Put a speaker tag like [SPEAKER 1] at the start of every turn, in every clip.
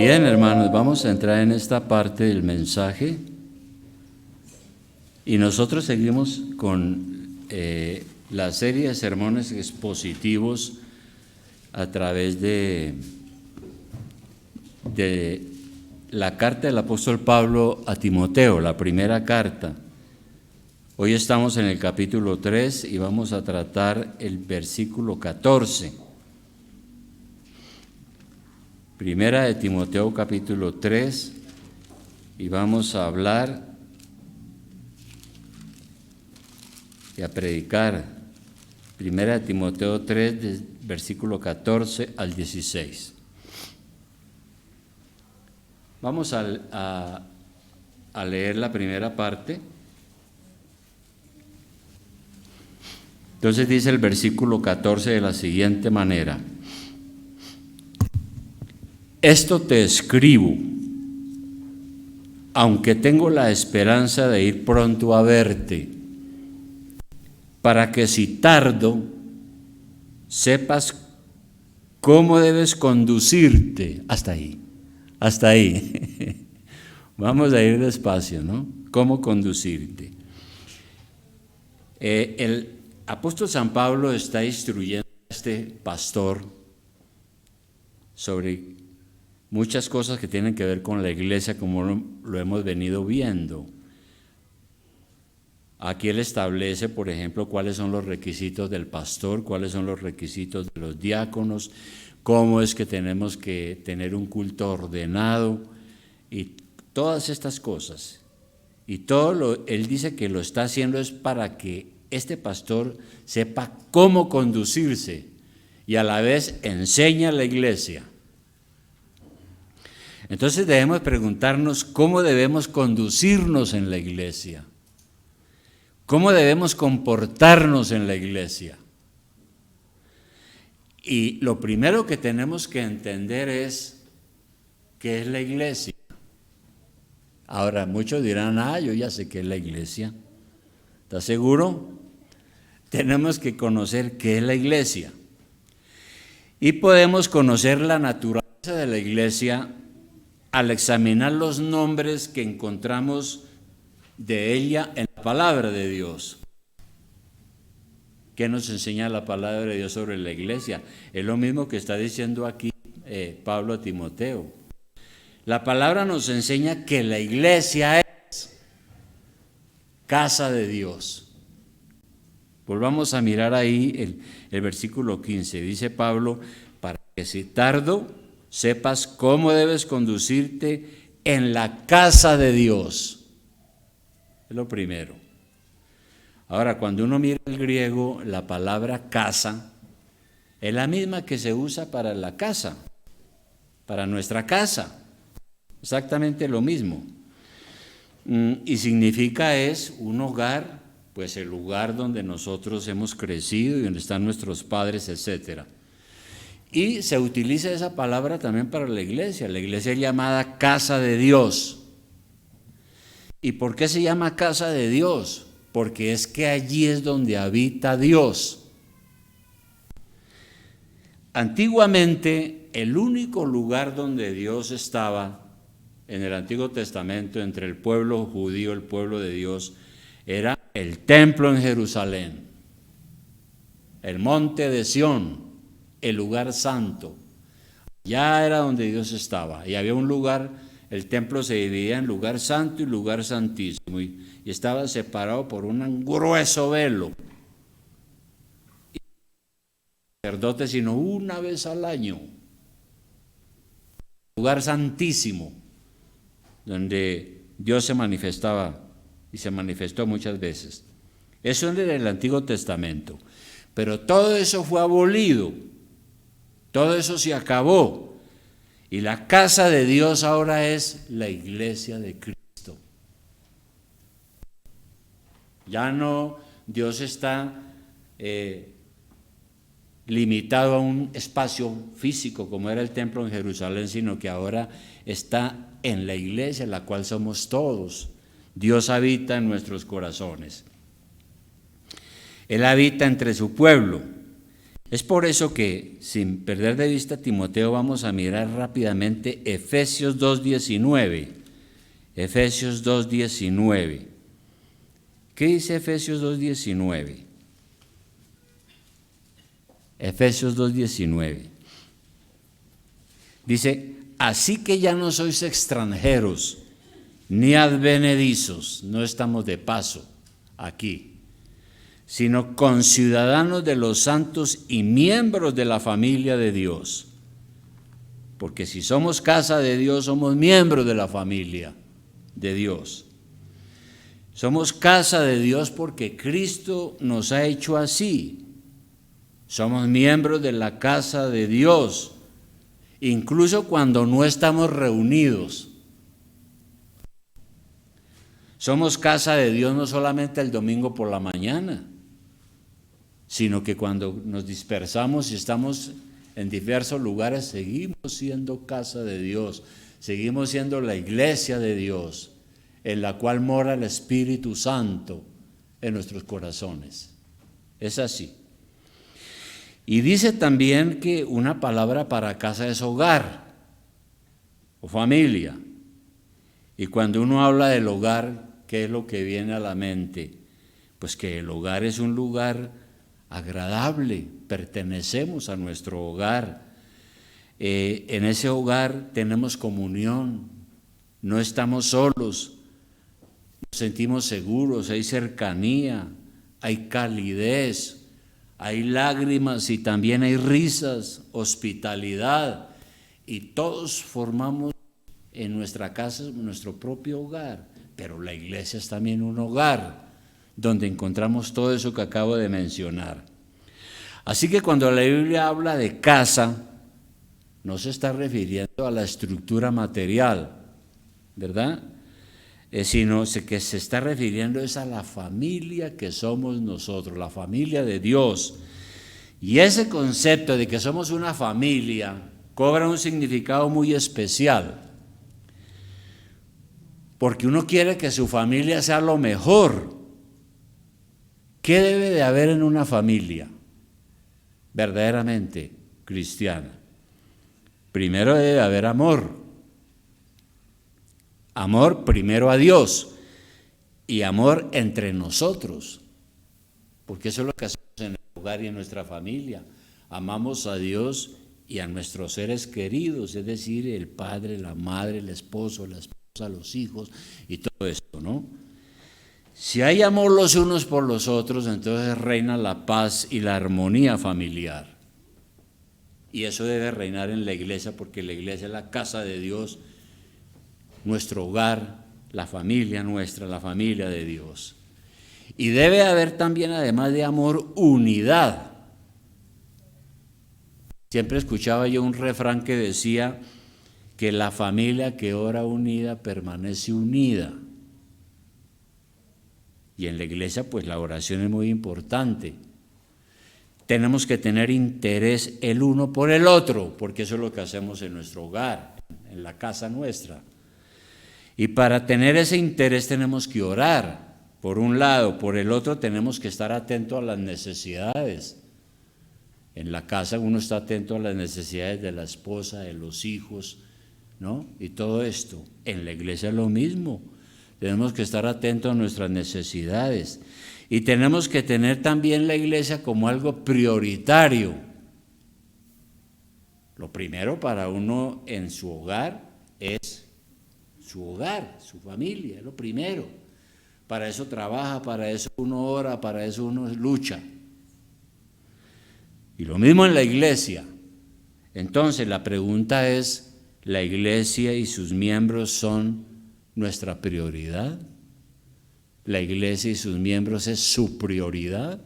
[SPEAKER 1] Bien, hermanos, vamos a entrar en esta parte del mensaje y nosotros seguimos con la serie de sermones expositivos a través de la carta del apóstol Pablo a Timoteo, la primera carta. Hoy estamos en el capítulo 3 y vamos a tratar el versículo 14. Primera de Timoteo capítulo 3 y vamos a hablar y a predicar. Primera de Timoteo 3, versículo 14 al 16. Vamos a leer la primera parte. Entonces dice el versículo 14 de la siguiente manera: esto te escribo, aunque tengo la esperanza de ir pronto a verte, para que si tardo, sepas cómo debes conducirte. Hasta ahí. Vamos a ir despacio, ¿no? ¿Cómo conducirte? El apóstol San Pablo está instruyendo a este pastor sobre muchas cosas que tienen que ver con la iglesia, como lo hemos venido viendo. Aquí él establece, por ejemplo, cuáles son los requisitos del pastor, cuáles son los requisitos de los diáconos, cómo es que tenemos que tener un culto ordenado y todas estas cosas. Y él dice que lo está haciendo es para que este pastor sepa cómo conducirse y a la vez enseña a la iglesia. Entonces debemos preguntarnos cómo debemos conducirnos en la iglesia, cómo debemos comportarnos en la iglesia. Y lo primero que tenemos que entender es qué es la iglesia. Ahora, muchos dirán, yo ya sé qué es la iglesia. ¿Estás seguro? Tenemos que conocer qué es la iglesia. Y podemos conocer la naturaleza de la iglesia al examinar los nombres que encontramos de ella en la palabra de Dios. ¿Qué nos enseña la palabra de Dios sobre la iglesia? Es lo mismo que está diciendo aquí Pablo a Timoteo. La palabra nos enseña que la iglesia es casa de Dios. Volvamos a mirar ahí el versículo 15. Dice Pablo, para que si tardo, sepas cómo debes conducirte en la casa de Dios. Es lo primero. Ahora, cuando uno mira el griego, la palabra casa es la misma que se usa para la casa, para nuestra casa. Exactamente lo mismo. Y significa es un hogar, pues el lugar donde nosotros hemos crecido y donde están nuestros padres, etcétera. Y se utiliza esa palabra también para la iglesia. La iglesia es llamada casa de Dios. ¿Y por qué se llama casa de Dios? Porque es que allí es donde habita Dios. Antiguamente, el único lugar donde Dios estaba en el Antiguo Testamento, entre el pueblo judío, el pueblo de Dios, era el templo en Jerusalén, el monte de Sión, el lugar santo. Ya era donde Dios estaba. Y había un lugar, el templo se dividía en lugar santo y lugar santísimo. Y estaba separado por un grueso velo. Y el sacerdote, sino una vez al año. Lugar santísimo, donde Dios se manifestaba y se manifestó muchas veces. Eso es del Antiguo Testamento. Pero todo eso fue abolido. Todo eso se acabó. Y la casa de Dios ahora es la iglesia de Cristo. Ya no Dios está limitado a un espacio físico como era el templo en Jerusalén, sino que ahora está en la iglesia, la cual somos todos. Dios habita en nuestros corazones. Él habita entre su pueblo. Es por eso que, sin perder de vista a Timoteo, vamos a mirar rápidamente Efesios 2:19. Efesios 2:19. ¿Qué dice Efesios 2:19? Efesios 2:19. Dice, así que ya no sois extranjeros, ni advenedizos, no estamos de paso aquí, sino conciudadanos de los santos y miembros de la familia de Dios. Porque si somos casa de Dios, somos miembros de la familia de Dios. Somos casa de Dios porque Cristo nos ha hecho así. Somos miembros de la casa de Dios, incluso cuando no estamos reunidos. Somos casa de Dios no solamente el domingo por la mañana, sino que cuando nos dispersamos y estamos en diversos lugares, seguimos siendo casa de Dios, seguimos siendo la iglesia de Dios, en la cual mora el Espíritu Santo en nuestros corazones. Es así. Y dice también que una palabra para casa es hogar o familia. Y cuando uno habla del hogar, ¿qué es lo que viene a la mente? Pues que el hogar es un lugar agradable, pertenecemos a nuestro hogar. En ese hogar tenemos comunión, no estamos solos, nos sentimos seguros, hay cercanía, hay calidez, hay lágrimas y también hay risas, hospitalidad, y todos formamos en nuestra casa nuestro propio hogar, pero la iglesia es también un hogar donde encontramos todo eso que acabo de mencionar. Así que cuando la Biblia habla de casa, no se está refiriendo a la estructura material, ¿verdad? Sino que se está refiriendo es a la familia que somos nosotros, la familia de Dios. Y ese concepto de que somos una familia cobra un significado muy especial, porque uno quiere que su familia sea lo mejor. ¿Qué debe de haber en una familia verdaderamente cristiana? Primero debe haber amor. Amor primero a Dios y amor entre nosotros, porque eso es lo que hacemos en el hogar y en nuestra familia. Amamos a Dios y a nuestros seres queridos, es decir, el padre, la madre, el esposo, la esposa, los hijos y todo esto, ¿no? Si hay amor los unos por los otros, entonces reina la paz y la armonía familiar. Y eso debe reinar en la iglesia, porque la iglesia es la casa de Dios, nuestro hogar, la familia nuestra, la familia de Dios. Y debe haber también, además de amor, unidad. Siempre escuchaba yo un refrán que decía que la familia que ora unida permanece unida. Y en la iglesia, pues la oración es muy importante. Tenemos que tener interés el uno por el otro, porque eso es lo que hacemos en nuestro hogar, en la casa nuestra. Y para tener ese interés tenemos que orar, por un lado. Por el otro tenemos que estar atentos a las necesidades. En la casa uno está atento a las necesidades de la esposa, de los hijos, ¿no? Y todo esto. En la iglesia es lo mismo. Tenemos que estar atentos a nuestras necesidades. Y tenemos que tener también la iglesia como algo prioritario. Lo primero para uno en su hogar es su hogar, su familia, es lo primero. Para eso trabaja, para eso uno ora, para eso uno lucha. Y lo mismo en la iglesia. Entonces la pregunta es, ¿la iglesia y sus miembros son nuestra prioridad? ¿La iglesia y sus miembros es su prioridad?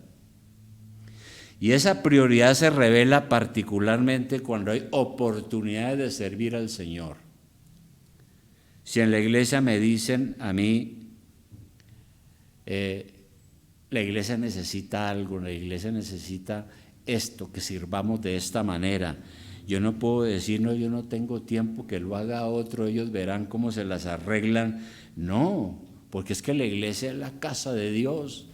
[SPEAKER 1] Y esa prioridad se revela particularmente cuando hay oportunidades de servir al Señor. Si en la iglesia me dicen a mí, la iglesia necesita algo, la iglesia necesita esto, que sirvamos de esta manera, yo no puedo decir, no, yo no tengo tiempo, que lo haga otro, ellos verán cómo se las arreglan. No, porque es que la iglesia es la casa de Dios,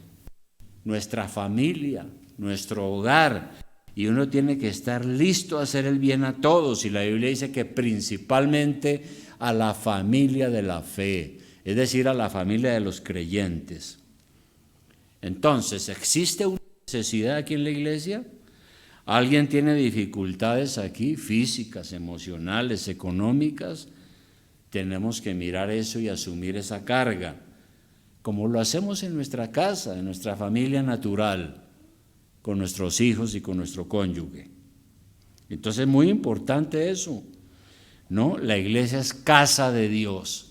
[SPEAKER 1] nuestra familia, nuestro hogar, Y uno tiene que estar listo a hacer el bien a todos. Y la Biblia dice que principalmente a la familia de la fe, es decir, a la familia de los creyentes. Entonces, ¿existe una necesidad aquí en la iglesia? ¿Alguien tiene dificultades aquí, físicas, emocionales, económicas? Tenemos que mirar eso y asumir esa carga, como lo hacemos en nuestra casa, en nuestra familia natural, con nuestros hijos y con nuestro cónyuge. Entonces es muy importante eso, ¿no? La iglesia es casa de Dios.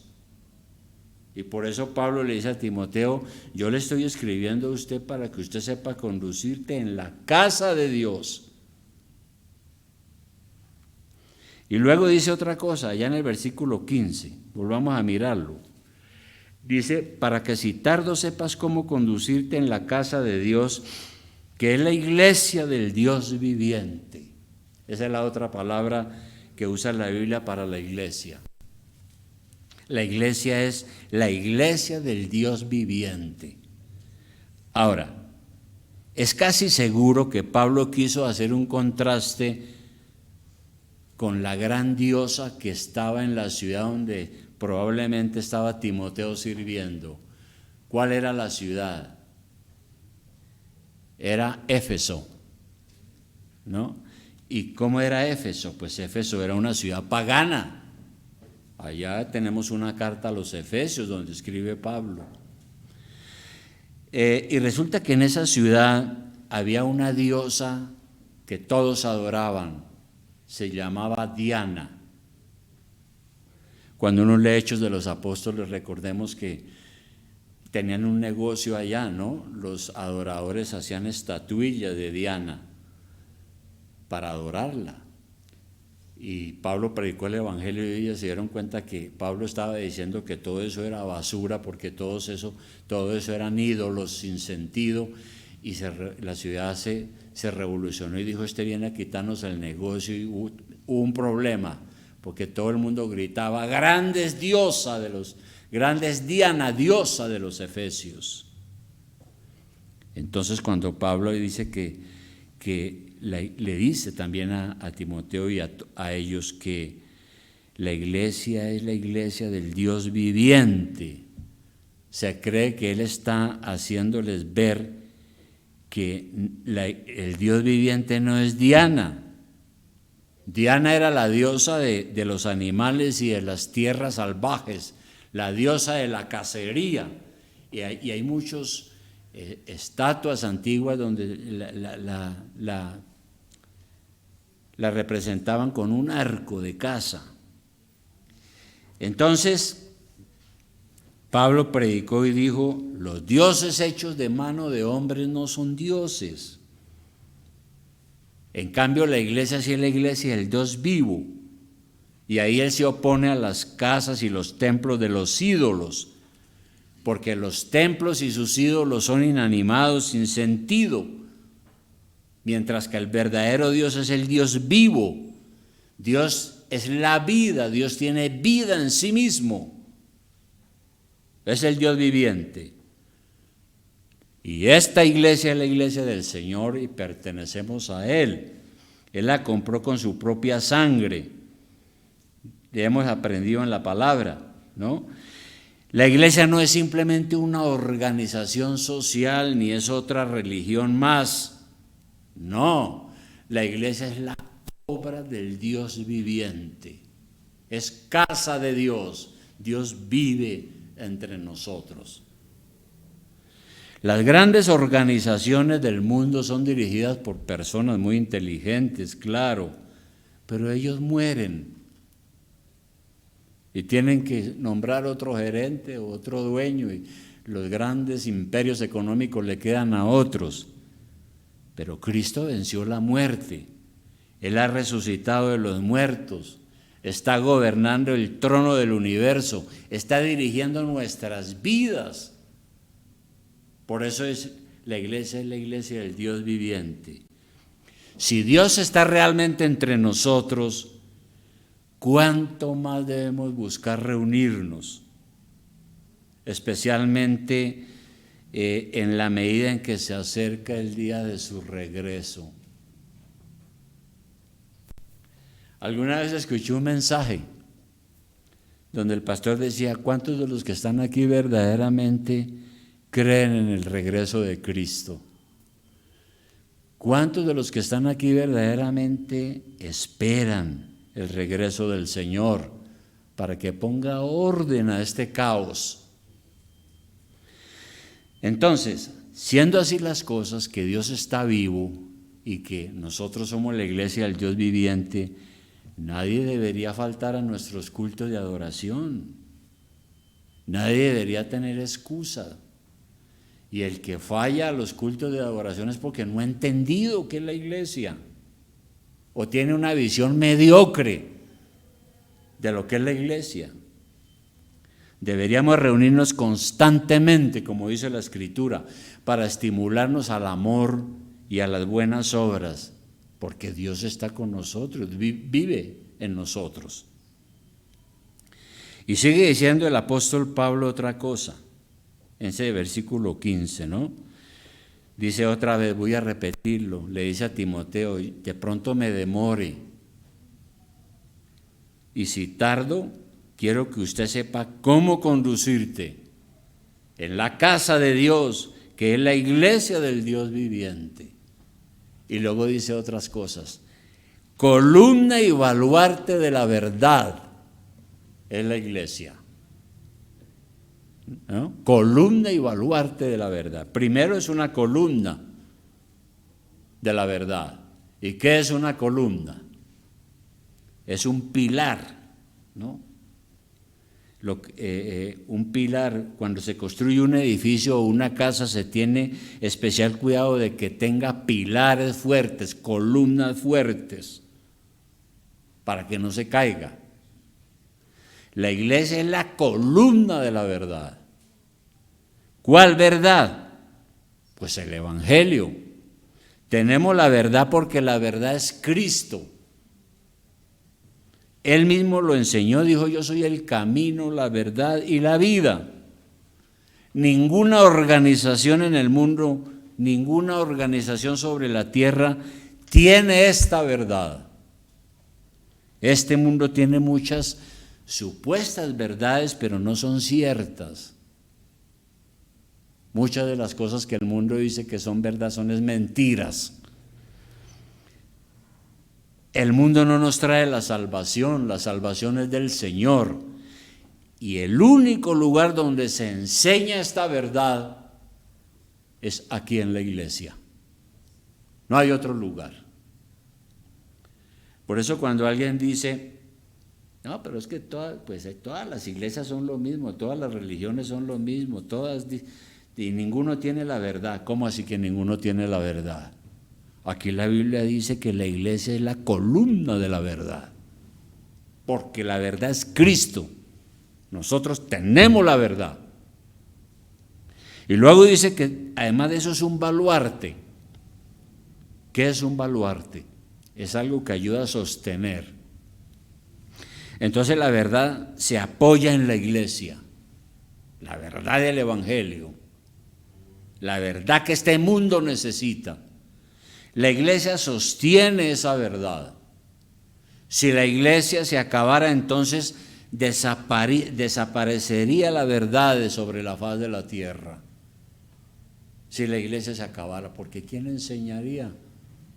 [SPEAKER 1] Y por eso Pablo le dice a Timoteo, yo le estoy escribiendo a usted para que usted sepa conducirte en la casa de Dios. Y luego dice otra cosa, allá en el versículo 15, volvamos a mirarlo. Dice, para que si tardo sepas cómo conducirte en la casa de Dios, que es la iglesia del Dios viviente. Esa es la otra palabra que usa la Biblia para la iglesia. La iglesia es la iglesia del Dios viviente. Ahora, es casi seguro que Pablo quiso hacer un contraste con la gran diosa que estaba en la ciudad donde probablemente estaba Timoteo sirviendo. ¿Cuál era la ciudad? Era Éfeso, ¿no? ¿Y cómo era Éfeso? Pues Éfeso era una ciudad pagana. Allá tenemos una carta a los Efesios donde escribe Pablo. Y resulta que en esa ciudad había una diosa que todos adoraban, se llamaba Diana. Cuando uno lee Hechos de los Apóstoles, recordemos que tenían un negocio allá, ¿no? Los adoradores hacían estatuillas de Diana para adorarla. Y Pablo predicó el evangelio y ellos se dieron cuenta que Pablo estaba diciendo que todo eso era basura, porque todo eso eran ídolos sin sentido, y la ciudad se revolucionó y dijo, este viene a quitarnos el negocio, y hubo un problema, porque todo el mundo gritaba, grande es Diana, diosa de los efesios. Entonces cuando Pablo dice que le dice también a Timoteo y a ellos que la iglesia es la iglesia del Dios viviente, se cree que él está haciéndoles ver que el Dios viviente no es Diana. Diana era la diosa de los animales y de las tierras salvajes, la diosa de la cacería, y hay muchos estatuas antiguas donde la representaban con un arco de caza. Entonces Pablo predicó y dijo, los dioses hechos de mano de hombres no son dioses. En cambio la iglesia sí es la iglesia del Dios vivo, y ahí él se opone a las casas y los templos de los ídolos, porque los templos y sus ídolos son inanimados, sin sentido, mientras que el verdadero Dios es el Dios vivo. Dios es la vida, Dios tiene vida en sí mismo, es el Dios viviente. Y esta iglesia es la iglesia del Señor y pertenecemos a Él. Él la compró con su propia sangre. Ya hemos aprendido en la palabra, ¿no? La iglesia no es simplemente una organización social ni es otra religión más. No, la iglesia es la obra del Dios viviente. Es casa de Dios. Dios vive entre nosotros. Las grandes organizaciones del mundo son dirigidas por personas muy inteligentes, claro, pero ellos mueren y tienen que nombrar otro gerente o otro dueño, y los grandes imperios económicos le quedan a otros. Pero Cristo venció la muerte, Él ha resucitado de los muertos, está gobernando el trono del universo, está dirigiendo nuestras vidas. Por eso es la iglesia del Dios viviente. Si Dios está realmente entre nosotros, ¿cuánto más debemos buscar reunirnos? Especialmente en la medida en que se acerca el día de su regreso. Alguna vez escuché un mensaje donde el pastor decía: ¿cuántos de los que están aquí verdaderamente creen en el regreso de Cristo? ¿Cuántos de los que están aquí verdaderamente esperan el regreso del Señor para que ponga orden a este caos? Entonces, siendo así las cosas, que Dios está vivo y que nosotros somos la iglesia del Dios viviente, nadie debería faltar a nuestros cultos de adoración. Nadie debería tener excusa. Y el que falla a los cultos de adoración es porque no ha entendido qué es la iglesia, o tiene una visión mediocre de lo que es la iglesia. Deberíamos reunirnos constantemente, como dice la Escritura, para estimularnos al amor y a las buenas obras, porque Dios está con nosotros, vive en nosotros. Y sigue diciendo el apóstol Pablo otra cosa, en ese versículo 15, ¿no? Dice otra vez, voy a repetirlo, le dice a Timoteo: de pronto me demore, y si tardo, quiero que usted sepa cómo conducirte en la casa de Dios, que es la iglesia del Dios viviente. Y luego dice otras cosas: columna y baluarte de la verdad es la iglesia, ¿no? Columna y baluarte de la verdad. Primero es una columna de la verdad. ¿Y qué es una columna? Es un pilar, ¿no? Un pilar, cuando se construye un edificio o una casa, se tiene especial cuidado de que tenga pilares fuertes, columnas fuertes, para que no se caiga. La iglesia es la columna de la verdad. ¿Cuál verdad? Pues el Evangelio. Tenemos la verdad porque la verdad es Cristo. Él mismo lo enseñó, dijo: yo soy el camino, la verdad y la vida. Ninguna organización en el mundo, ninguna organización sobre la tierra tiene esta verdad. Este mundo tiene muchas supuestas verdades, pero no son ciertas. Muchas de las cosas que el mundo dice que son verdad son mentiras. El mundo no nos trae la salvación es del Señor. Y el único lugar donde se enseña esta verdad es aquí en la iglesia. No hay otro lugar. Por eso cuando alguien dice: no, pero es que todas las iglesias son lo mismo, todas las religiones son lo mismo, y ninguno tiene la verdad. ¿Cómo así que ninguno tiene la verdad? Aquí la Biblia dice que la iglesia es la columna de la verdad, porque la verdad es Cristo. Nosotros tenemos la verdad. Y luego dice que además de eso es un baluarte. ¿Qué es un baluarte? Es algo que ayuda a sostener. Entonces la verdad se apoya en la iglesia, la verdad del Evangelio, la verdad que este mundo necesita. La iglesia sostiene esa verdad. Si la iglesia se acabara, entonces desaparecería la verdad sobre la faz de la tierra. Si la iglesia se acabara, porque ¿quién enseñaría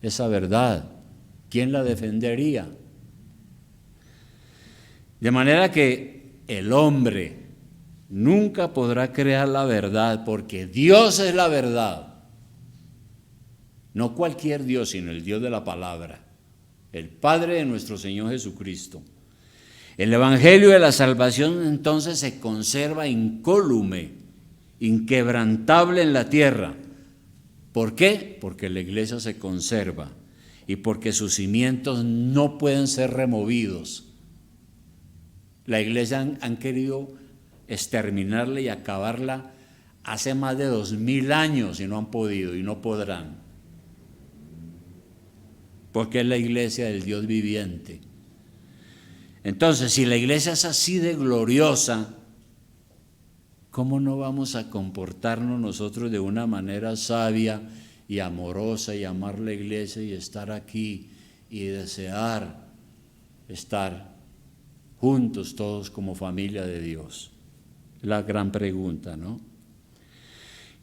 [SPEAKER 1] esa verdad? ¿Quién la defendería? De manera que el hombre nunca podrá crear la verdad, porque Dios es la verdad. No cualquier Dios, sino el Dios de la palabra, el Padre de nuestro Señor Jesucristo. El Evangelio de la salvación entonces se conserva incólume, inquebrantable en la tierra. ¿Por qué? Porque la iglesia se conserva y porque sus cimientos no pueden ser removidos. La iglesia han querido exterminarla y acabarla hace más de 2000 años y no han podido y no podrán. Porque es la iglesia del Dios viviente. Entonces, si la iglesia es así de gloriosa, ¿cómo no vamos a comportarnos nosotros de una manera sabia y amorosa y amar la iglesia y estar aquí y desear estar juntos todos como familia de Dios? La gran pregunta, ¿no?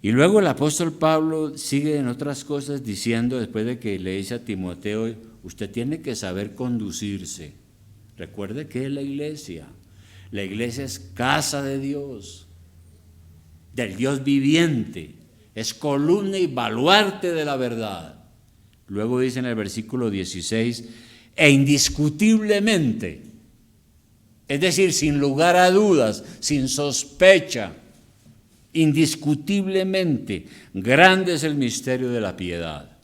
[SPEAKER 1] Y luego el apóstol Pablo sigue en otras cosas diciendo, después de que le dice a Timoteo, usted tiene que saber conducirse. Recuerde que es la iglesia. La iglesia es casa de Dios, del Dios viviente, es columna y baluarte de la verdad. Luego dice en el versículo 16, e indiscutiblemente, es decir, sin lugar a dudas, sin sospecha, indiscutiblemente, grande es el misterio de la piedad.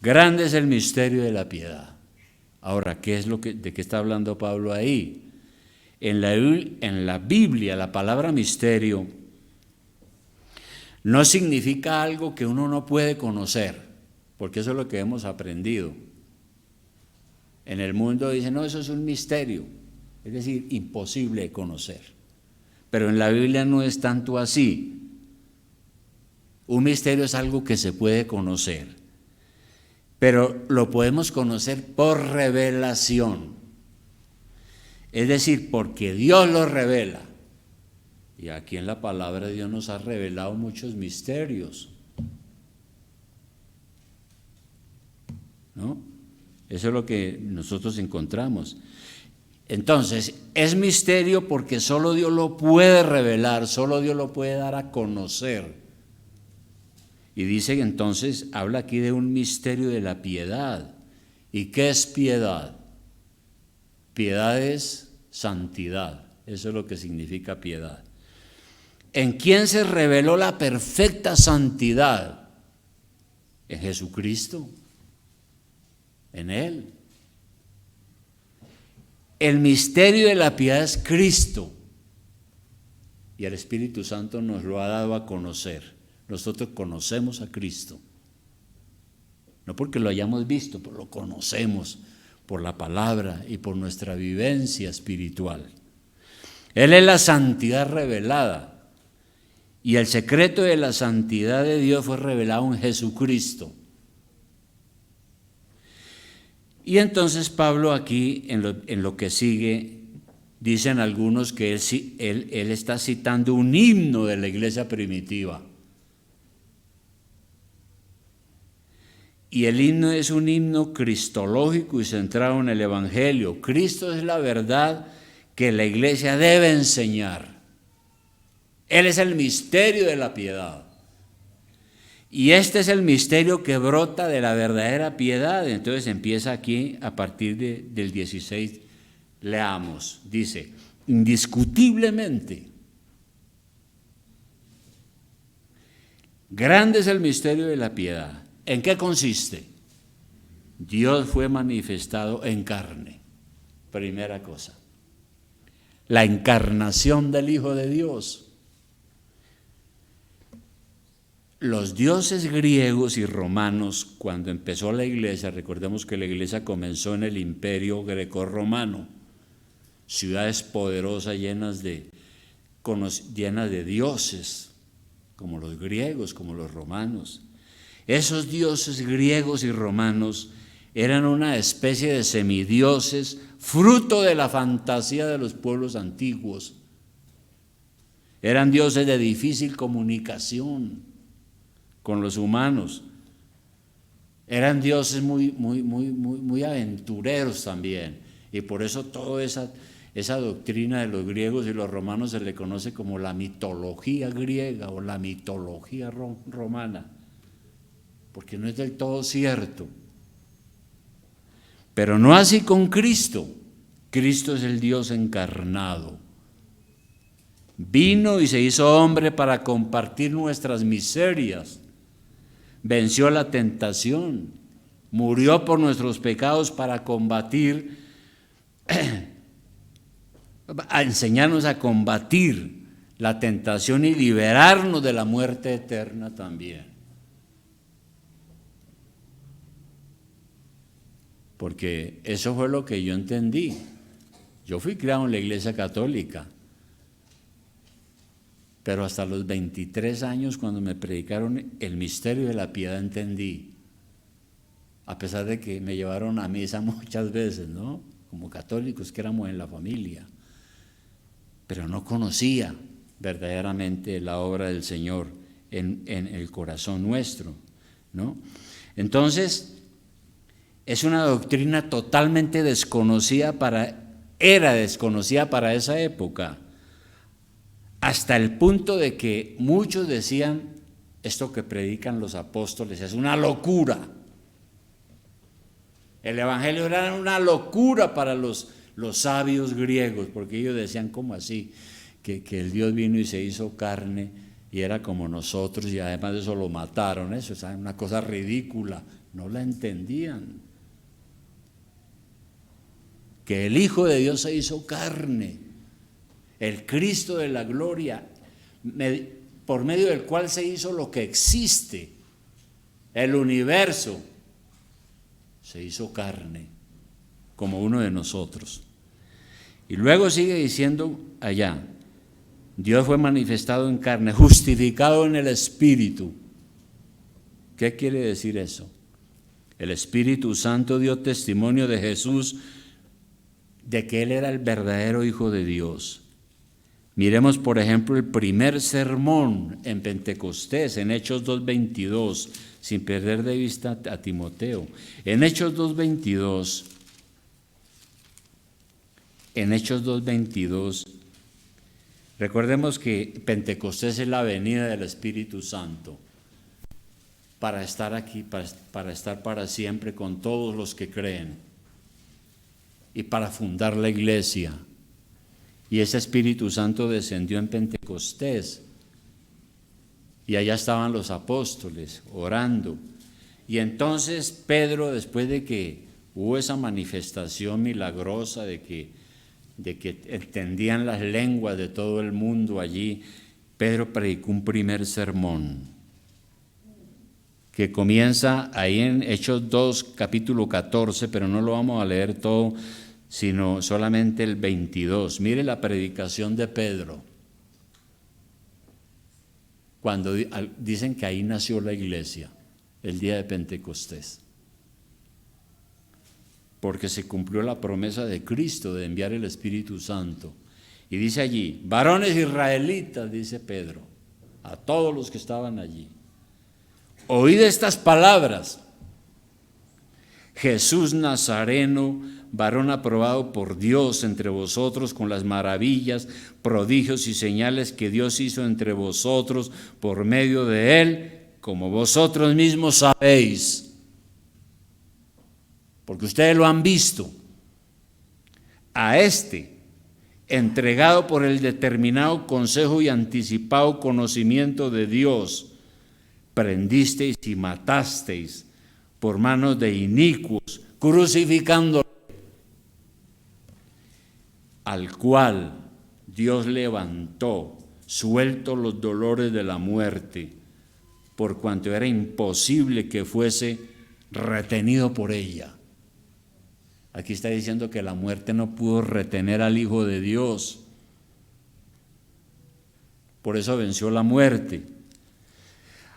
[SPEAKER 1] Grande es el misterio de la piedad. Ahora, ¿de qué está hablando Pablo ahí? En la Biblia, la palabra misterio no significa algo que uno no puede conocer, porque eso es lo que hemos aprendido. En el mundo dicen, no, eso es un misterio, es decir, imposible de conocer. Pero en la Biblia no es tanto así. Un misterio es algo que se puede conocer, pero lo podemos conocer por revelación. Es decir, porque Dios lo revela. Y aquí en la palabra de Dios nos ha revelado muchos misterios, ¿no? Eso es lo que nosotros encontramos. Entonces, es misterio porque solo Dios lo puede revelar, solo Dios lo puede dar a conocer. Y dice que entonces, habla aquí de un misterio de la piedad. ¿Y qué es piedad? Piedad es santidad, eso es lo que significa piedad. ¿En quién se reveló la perfecta santidad? En Jesucristo, en Él. El misterio de la piedad es Cristo y el Espíritu Santo nos lo ha dado a conocer. Nosotros conocemos a Cristo, no porque lo hayamos visto, pero lo conocemos por la palabra y por nuestra vivencia espiritual. Él es la santidad revelada. Y el secreto de la santidad de Dios fue revelado en Jesucristo. Y entonces Pablo aquí, en lo que sigue, dicen algunos que él está citando un himno de la iglesia primitiva. Y el himno es un himno cristológico y centrado en el Evangelio. Cristo es la verdad que la iglesia debe enseñar. Él es el misterio de la piedad. Y este es el misterio que brota de la verdadera piedad. Entonces empieza aquí a partir del 16, leamos. Dice, indiscutiblemente, grande es el misterio de la piedad. ¿En qué consiste? Dios fue manifestado en carne. Primera cosa. La encarnación del Hijo de Dios. Los dioses griegos y romanos, cuando empezó la iglesia, recordemos que la iglesia comenzó en el imperio greco-romano, ciudades poderosas llenas de dioses, como los griegos, como los romanos. Esos dioses griegos y romanos eran una especie de semidioses, fruto de la fantasía de los pueblos antiguos. Eran dioses de difícil comunicación con los humanos. Eran dioses muy aventureros también. Y por eso toda esa doctrina de los griegos y los romanos se le conoce como la mitología griega o la mitología romana, porque no es del todo cierto. Pero no así con Cristo. Cristo es el Dios encarnado. Vino y se hizo hombre para compartir nuestras miserias. Venció la tentación. Murió por nuestros pecados para combatir, a enseñarnos a combatir la tentación y liberarnos de la muerte eterna también. Porque eso fue lo que yo entendí. Yo fui criado en la iglesia católica, pero hasta los 23 años, cuando me predicaron el misterio de la piedad, entendí. a pesar de que me llevaron a misa muchas veces, ¿no? Como católicos que éramos en la familia, pero no conocía verdaderamente la obra del Señor en el corazón nuestro, ¿no? Entonces, es una doctrina totalmente desconocida era desconocida para esa época, hasta el punto de que muchos decían, esto que predican los apóstoles es una locura. El evangelio era una locura para los sabios griegos, porque ellos decían, ¿cómo así? Que el Dios vino y se hizo carne y era como nosotros, y además de eso lo mataron. Eso es una cosa ridícula, no la entendían. Que el Hijo de Dios se hizo carne, el Cristo de la gloria, por medio del cual se hizo lo que existe, el universo, se hizo carne como uno de nosotros. Y luego sigue diciendo allá, Dios fue manifestado en carne, justificado en el Espíritu. ¿Qué quiere decir eso? El Espíritu Santo dio testimonio de Jesús, de que Él era el verdadero Hijo de Dios. Miremos, por ejemplo, el primer sermón en Pentecostés, en Hechos 2:22, sin perder de vista a Timoteo. En Hechos 2:22, recordemos que Pentecostés es la venida del Espíritu Santo para estar aquí, para estar para siempre con todos los que creen y para fundar la iglesia. Y ese Espíritu Santo descendió en Pentecostés. Y allá estaban los apóstoles orando. Y entonces Pedro, después de que hubo esa manifestación milagrosa de que entendían las lenguas de todo el mundo allí, Pedro predicó un primer sermón que comienza ahí en Hechos 2, capítulo 14, pero no lo vamos a leer todo, sino solamente el 22. Mire la predicación de Pedro, cuando dicen que ahí nació la iglesia, el día de Pentecostés, porque se cumplió la promesa de Cristo de enviar el Espíritu Santo. Y dice allí, varones israelitas, dice Pedro, a todos los que estaban allí, oíd estas palabras: Jesús Nazareno, varón aprobado por Dios entre vosotros con las maravillas, prodigios y señales que Dios hizo entre vosotros por medio de él, como vosotros mismos sabéis, porque ustedes lo han visto. A este, entregado por el determinado consejo y anticipado conocimiento de Dios, prendisteis y matasteis por manos de inicuos, crucificándolo, al cual Dios levantó, suelto los dolores de la muerte, por cuanto era imposible que fuese retenido por ella. Aquí está diciendo que la muerte no pudo retener al Hijo de Dios. Por eso venció la muerte.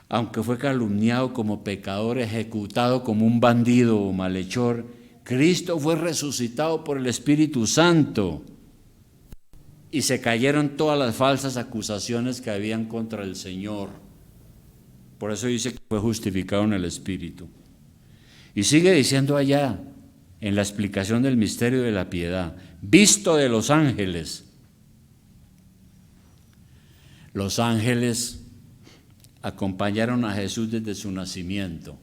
[SPEAKER 1] Aunque fue calumniado como pecador, ejecutado como un bandido o malhechor, Cristo fue resucitado por el Espíritu Santo y se cayeron todas las falsas acusaciones que habían contra el Señor. Por eso dice que fue justificado en el Espíritu. Y sigue diciendo allá, en la explicación del misterio de la piedad, visto de los ángeles. Los ángeles acompañaron a Jesús desde su nacimiento.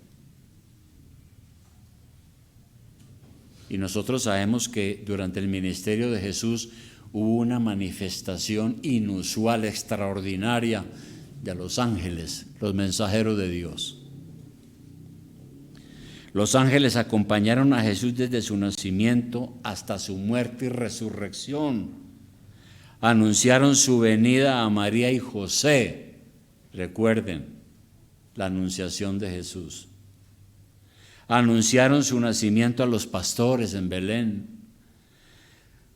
[SPEAKER 1] Y nosotros sabemos que durante el ministerio de Jesús hubo una manifestación inusual, extraordinaria de los ángeles, los mensajeros de Dios. Los ángeles acompañaron a Jesús desde su nacimiento hasta su muerte y resurrección. Anunciaron su venida a María y José. Recuerden la anunciación de Jesús. Anunciaron su nacimiento a los pastores en Belén.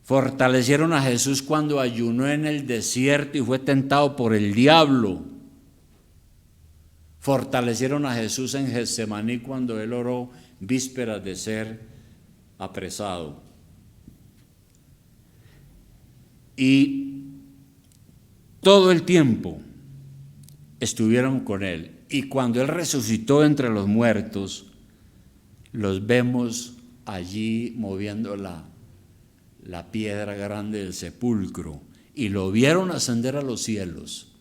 [SPEAKER 1] Fortalecieron a Jesús cuando ayunó en el desierto y fue tentado por el diablo. Fortalecieron a Jesús en Getsemaní cuando él oró: vísperas de ser apresado. Y todo el tiempo estuvieron con él. Y cuando él resucitó entre los muertos, los vemos allí moviendo la piedra grande del sepulcro y lo vieron ascender a los cielos.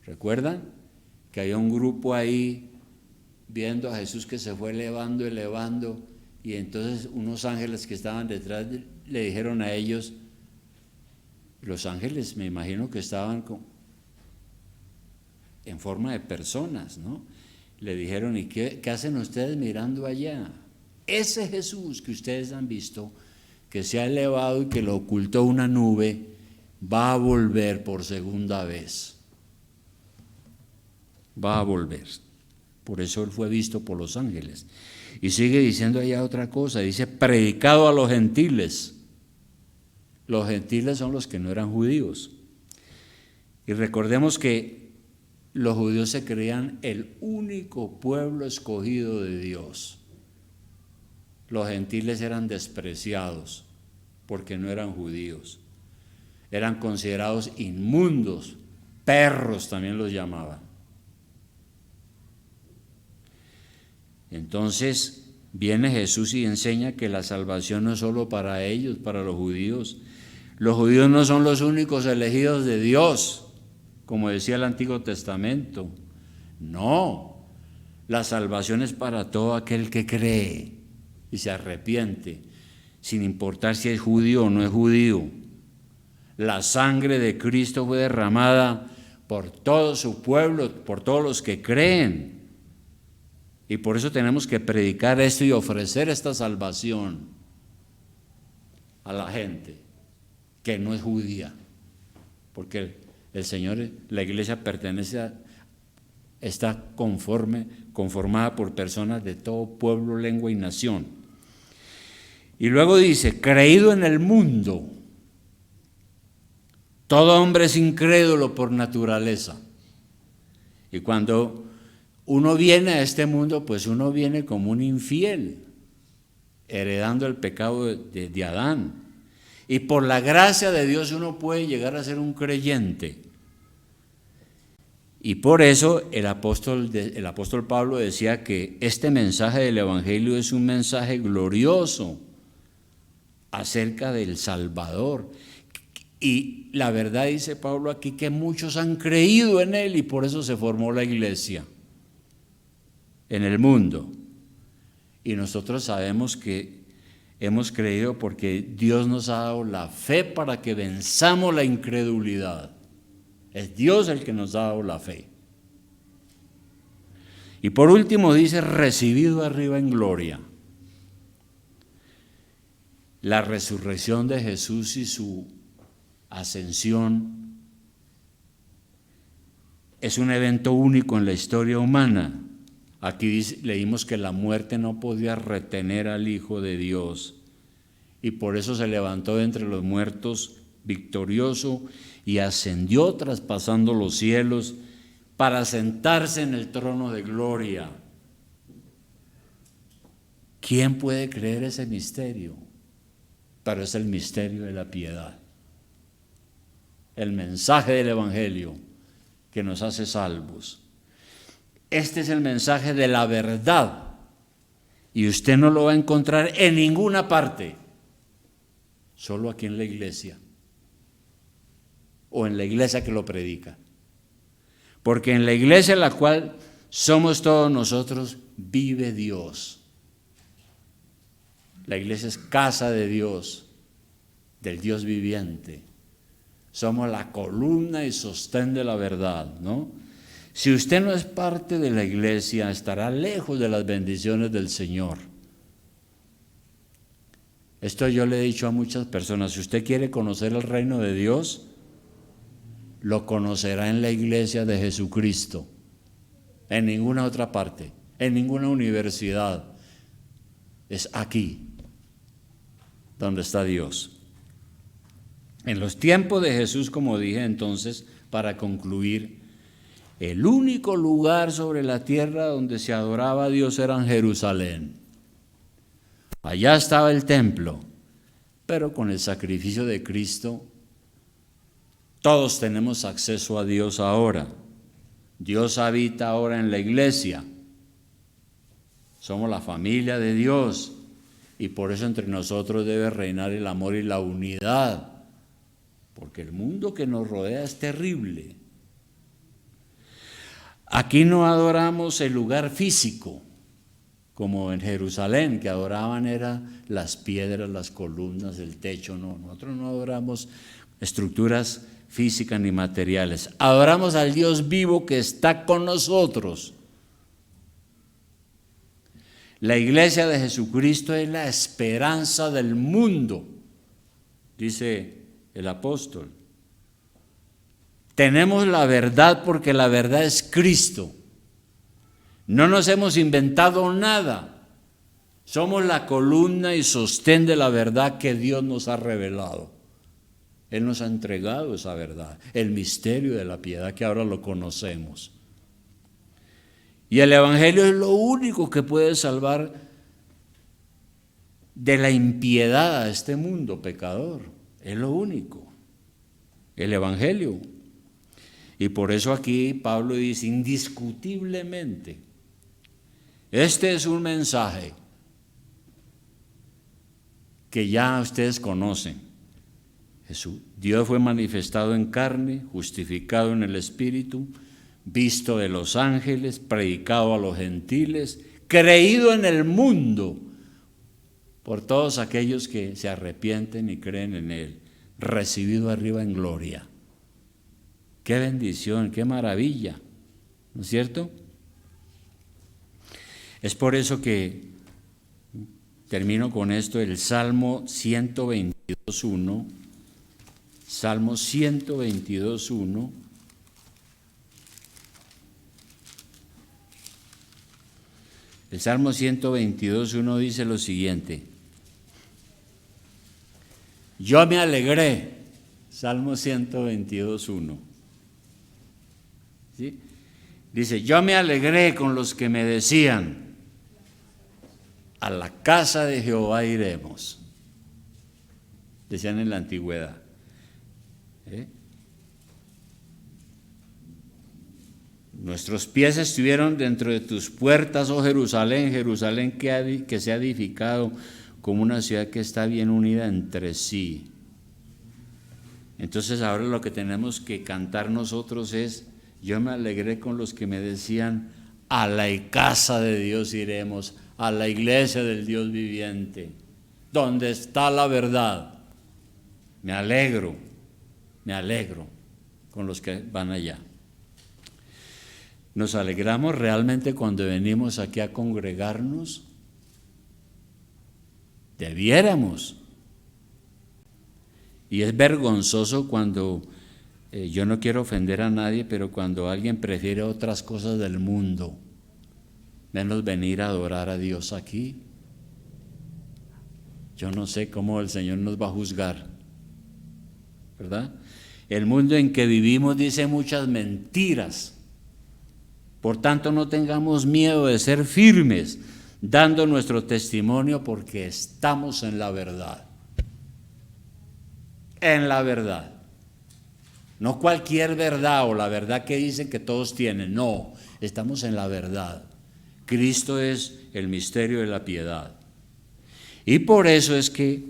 [SPEAKER 1] ¿Recuerdan? Que había un grupo ahí viendo a Jesús que se fue elevando, y entonces unos ángeles que estaban detrás le dijeron a ellos, los ángeles me imagino que estaban en forma de personas, ¿no? Le dijeron, ¿y qué hacen ustedes mirando allá? Ese Jesús que ustedes han visto, que se ha elevado y que lo ocultó una nube, va a volver por segunda vez. Va a volver. Por eso él fue visto por los ángeles. Y sigue diciendo allá otra cosa, dice, predicado a los gentiles. Los gentiles son los que no eran judíos. Y recordemos que los judíos se creían el único pueblo escogido de Dios. Los gentiles eran despreciados porque no eran judíos. Eran considerados inmundos, perros también los llamaban. Entonces viene Jesús y enseña que la salvación no es solo para ellos, para los judíos. Los judíos no son los únicos elegidos de Dios, como decía el Antiguo Testamento. No, la salvación es para todo aquel que cree y se arrepiente, sin importar si es judío o no es judío. La sangre de Cristo fue derramada por todo su pueblo, por todos los que creen. Y por eso tenemos que predicar esto y ofrecer esta salvación a la gente que no es judía, porque el Señor, la iglesia está conformada por personas de todo pueblo, lengua y nación. Y luego dice, creído en el mundo. Todo hombre es incrédulo por naturaleza. Y cuando uno viene a este mundo, pues uno viene como un infiel, heredando el pecado de Adán. Y por la gracia de Dios uno puede llegar a ser un creyente. Y por eso el apóstol Pablo decía que este mensaje del Evangelio es un mensaje glorioso acerca del Salvador. Y la verdad, dice Pablo aquí, que muchos han creído en él y por eso se formó la iglesia en el mundo. Y nosotros sabemos que hemos creído porque Dios nos ha dado la fe para que venzamos la incredulidad. Es Dios el que nos ha dado la fe. Y por último dice, recibido arriba en gloria. La resurrección de Jesús y su ascensión es un evento único en la historia humana. Aquí leímos que la muerte no podía retener al Hijo de Dios y por eso se levantó de entre los muertos victorioso y ascendió traspasando los cielos para sentarse en el trono de gloria. ¿Quién puede creer ese misterio? Pero es el misterio de la piedad, el mensaje del Evangelio que nos hace salvos. Este es el mensaje de la verdad y usted no lo va a encontrar en ninguna parte, solo aquí en la iglesia o en la iglesia que lo predica. Porque en la iglesia en la cual somos todos nosotros vive Dios. La iglesia es casa de Dios, del Dios viviente. Somos la columna y sostén de la verdad, ¿no? Si usted no es parte de la iglesia, estará lejos de las bendiciones del Señor. Esto yo le he dicho a muchas personas, si usted quiere conocer el reino de Dios, lo conocerá en la iglesia de Jesucristo, en ninguna otra parte, en ninguna universidad. Es aquí donde está Dios. En los tiempos de Jesús, como dije entonces, para concluir, el único lugar sobre la tierra donde se adoraba a Dios era en Jerusalén. Allá estaba el templo, pero con el sacrificio de Cristo todos tenemos acceso a Dios ahora. Dios habita ahora en la iglesia. Somos la familia de Dios y por eso entre nosotros debe reinar el amor y la unidad, porque el mundo que nos rodea es terrible. Aquí no adoramos el lugar físico, como en Jerusalén, que adoraban eran las piedras, las columnas, el techo. No, nosotros no adoramos estructuras físicas ni materiales. Adoramos al Dios vivo que está con nosotros. La iglesia de Jesucristo es la esperanza del mundo, dice el apóstol. Tenemos la verdad porque la verdad es Cristo. No nos hemos inventado nada. Somos la columna y sostén de la verdad que Dios nos ha revelado. Él nos ha entregado esa verdad, el misterio de la piedad que ahora lo conocemos. Y el Evangelio es lo único que puede salvar de la impiedad a este mundo pecador. Es lo único, el Evangelio. Y por eso aquí Pablo dice indiscutiblemente, este es un mensaje que ya ustedes conocen. Dios fue manifestado en carne, justificado en el Espíritu, visto de los ángeles, predicado a los gentiles, creído en el mundo por todos aquellos que se arrepienten y creen en Él, recibido arriba en gloria. Qué bendición, qué maravilla, ¿no es cierto? Es por eso que termino con esto, el Salmo 122.1, Salmo 122.1, el Salmo 122.1 dice lo siguiente: yo me alegré, Salmo 122.1, ¿sí? Dice, yo me alegré con los que me decían, a la casa de Jehová iremos, decían en la antigüedad. Nuestros pies estuvieron dentro de tus puertas, oh Jerusalén, Jerusalén que se ha edificado como una ciudad que está bien unida entre sí. Entonces ahora lo que tenemos que cantar nosotros es, yo me alegré con los que me decían, a la casa de Dios iremos, a la iglesia del Dios viviente, donde está la verdad. Me alegro con los que van allá. Nos alegramos realmente cuando venimos aquí a congregarnos. Debiéramos. Y es vergonzoso cuando, yo no quiero ofender a nadie, pero cuando alguien prefiere otras cosas del mundo, menos venir a adorar a Dios aquí. Yo no sé cómo el Señor nos va a juzgar, ¿verdad? El mundo en que vivimos dice muchas mentiras. Por tanto, no tengamos miedo de ser firmes, dando nuestro testimonio porque estamos en la verdad. En la verdad. No cualquier verdad o la verdad que dicen que todos tienen. No, estamos en la verdad. Cristo es el misterio de la piedad. Y por eso es que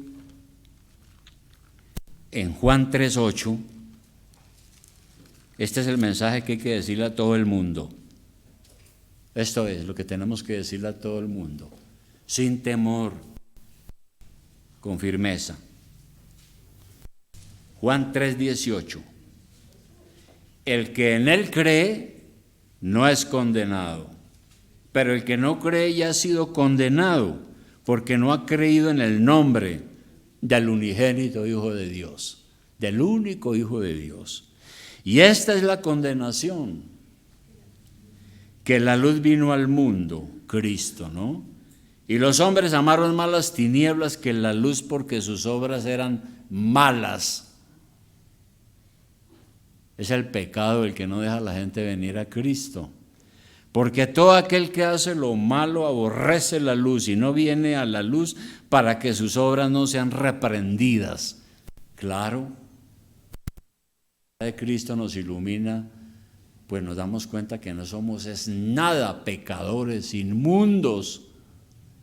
[SPEAKER 1] en Juan 3:8, este es el mensaje que hay que decirle a todo el mundo. Esto es lo que tenemos que decirle a todo el mundo, sin temor, con firmeza. Juan 3:18. El que en él cree no es condenado, pero el que no cree ya ha sido condenado, porque no ha creído en el nombre del unigénito Hijo de Dios, del único Hijo de Dios. Y esta es la condenación, que la luz vino al mundo, Cristo, ¿no? Y los hombres amaron más las tinieblas que la luz porque sus obras eran malas. Es el pecado el que no deja a la gente venir a Cristo. Porque todo aquel que hace lo malo aborrece la luz y no viene a la luz para que sus obras no sean reprendidas. Claro, la de Cristo nos ilumina, pues nos damos cuenta que no somos nada pecadores, inmundos,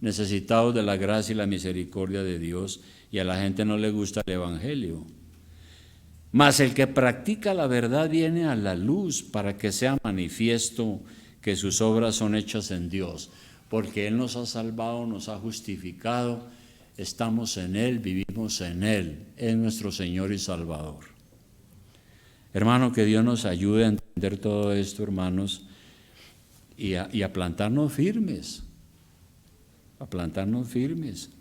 [SPEAKER 1] necesitados de la gracia y la misericordia de Dios, y a la gente no le gusta el evangelio. Mas el que practica la verdad viene a la luz para que sea manifiesto que sus obras son hechas en Dios, porque Él nos ha salvado, nos ha justificado, estamos en Él, vivimos en Él, es nuestro Señor y Salvador. Hermano, que Dios nos ayude a entender todo esto, hermanos, y a plantarnos firmes, a plantarnos firmes.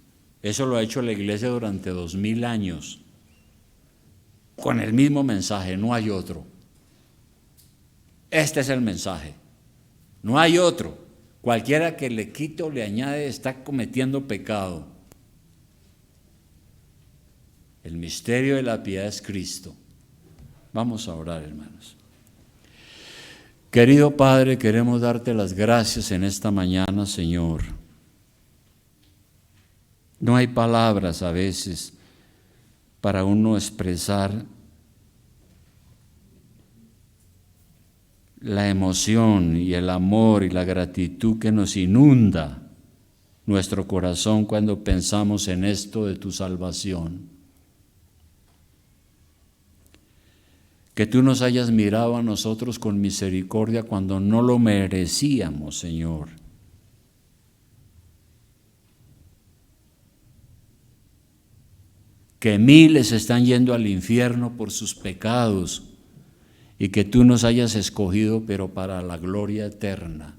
[SPEAKER 1] Eso lo ha hecho la iglesia durante 2000 años, con el mismo mensaje, no hay otro. Este es el mensaje. No hay otro. Cualquiera que le quite o le añade está cometiendo pecado. El misterio de la piedad es Cristo. Vamos a orar, hermanos. Querido Padre, queremos darte las gracias en esta mañana, Señor. No hay palabras a veces para uno expresar la emoción y el amor y la gratitud que nos inunda nuestro corazón cuando pensamos en esto de tu salvación. Que tú nos hayas mirado a nosotros con misericordia cuando no lo merecíamos, Señor. Que miles están yendo al infierno por sus pecados, y que tú nos hayas escogido, pero para la gloria eterna.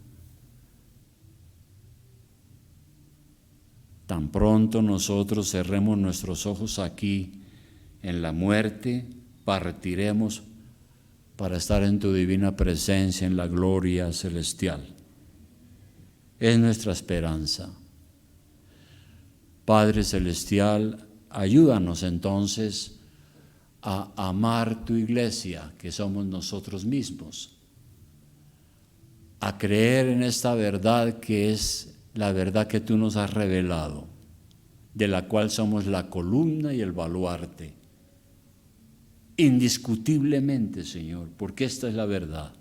[SPEAKER 1] Tan pronto nosotros cerremos nuestros ojos aquí, en la muerte, partiremos para estar en tu divina presencia, en la gloria celestial. Es nuestra esperanza. Padre celestial, ayúdanos entonces a amar tu iglesia, que somos nosotros mismos, a creer en esta verdad que es la verdad que tú nos has revelado, de la cual somos la columna y el baluarte, indiscutiblemente, Señor, porque esta es la verdad.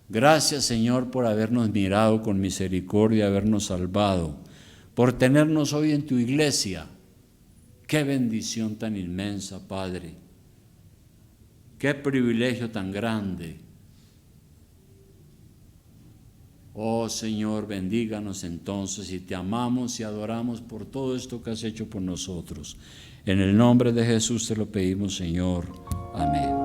[SPEAKER 1] Gracias, Señor, por habernos mirado con misericordia, habernos salvado, por tenernos hoy en tu iglesia. Qué bendición tan inmensa, Padre. Qué privilegio tan grande. Oh Señor, bendíganos entonces, y te amamos y adoramos por todo esto que has hecho por nosotros. En el nombre de Jesús te lo pedimos, Señor. Amén.